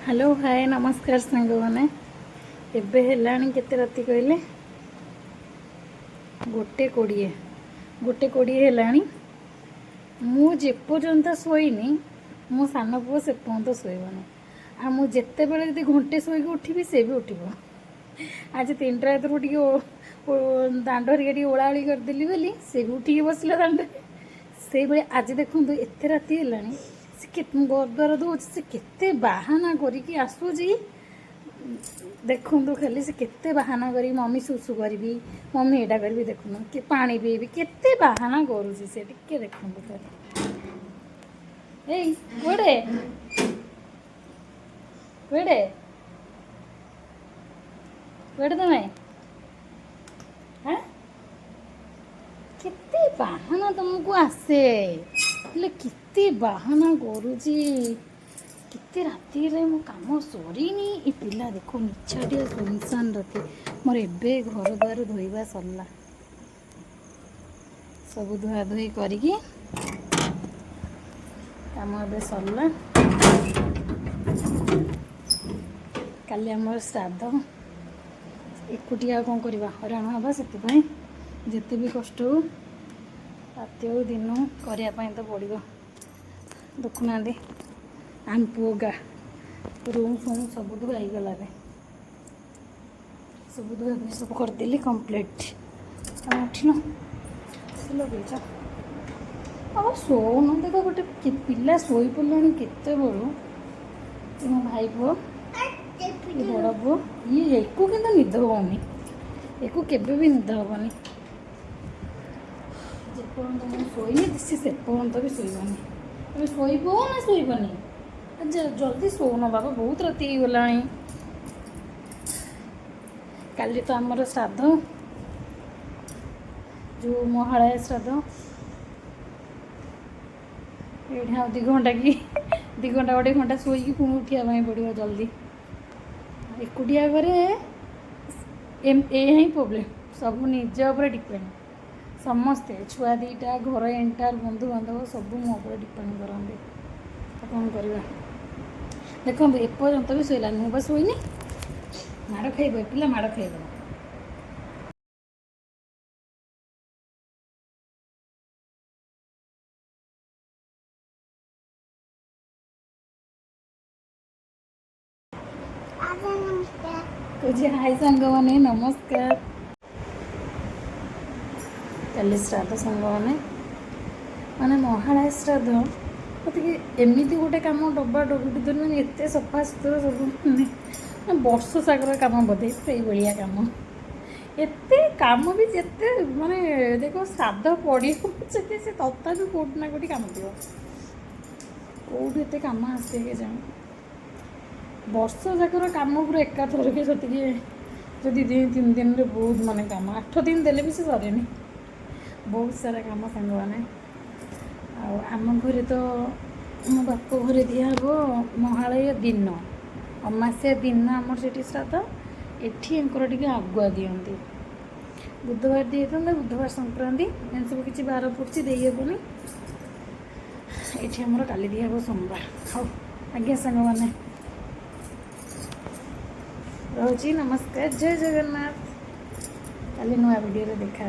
Hello hi नमस्कार सांग मैंने एबे हेलानी केते राति कहले 1:20 हेलानी मु जेपर्यंत शोनी मो सान पुओ से पर्यंत शोबनी आ मु जिते बेले यदि घंटे शोक उठिबी से भी उठिब आज 3टा रात दांड हरिका ओलाओली करदेली बोली से भी उठिकी बसला दांड से भाई आज देखूँ एत राति हेलानी से द्वार दूर से केते बाहाना करिकी आसूची देखु खाली से केते बाहाना करी मम्मी सुसु करी मम्मी एटा करी देखुन कि पानी पीबी केते बाहाना करूची से टिके देखु एई कोडे कोडे कोडे तमे हाँ केते बाहाना तुमको आसे हेले केते बाहाना करूची केते राति रे मो काम सरीनी ए पिला देखो मिछाटिया सुनसान राति मोर एबे घर द्वार धोइबा सरला सब धुआ धुई करिकी काम एबे सरला काली हमर श्राद्ध एकुटिया कौन करवा हराण हवा से जिते भी कष्ट हो राति हो दिन करने तो पड़ो देखुना आम पुआ रूम फूम सब धुआईगला सब धुआ सब करदेली कम्प्लीट उठिन लगे अब शोन देख गोटे पिला शोई पड़े केते बड़ू मो भाई पुओ बड़ पुओ ये एकू कि निद होनी एकू केबे भी निद हेनी जेपर्यंत मुझे शोनी से पर्यंत भी शोबनी तुम शोब ना शोबनी जल्दी शोन बाबा बहुत राति गला काली तो आमर श्राद्ध जो महालय श्राद्ध ये 2 घंटा कि 2 घंटा 1 घंटा शोक पुणी उठा पड़ो जल्दी एकुटिया घरे ही प्रोब्लेम सब निज उपर डिपेंड समस्ते छुआ 2टा घर एंटार बंधु बांधव सब मो पर डिपेंड करते तो कौन करवा देखो एपर्यंत भी शोलानी मुझे शोनी माड़ खाइब पिला माड़ खाइब तुझे हाय सांग मैंने नमस्कार कल श्राद्ध सांग मैंने महालय श्राद्ध मत एमती गोटे कम डब्बा डब्बी धर एत सफा सुतरा सब मैंने वर्ष सागर कम बोधे से भाया कम एत कम भी जिते माने देख श्राद्ध पड़ी से तथा भी कौटना कौटी कम थी कौट एत कम आसे के जान वर्ष जाकर कम पूरा एकाथर के जदि 2-3 दिन में बहुत माने कम 8 दिन देले भी से सरे बहुत सारा कम सांग मैंने आम घर तो मो बाप घर दिहब महालय दिन अमास्या दिन आमर से श्राद्ध एटी टे आगुआ दिखती बुधवार दिए बुधवार संक्रांति एन सब किसी बार पड़ी देहबनी ये आमर काली दिहब सोमवार हाँ आज्ञा सांग मैंने रोची नमस्कार जय जगन्नाथ काली नुआ वीडियो देखा।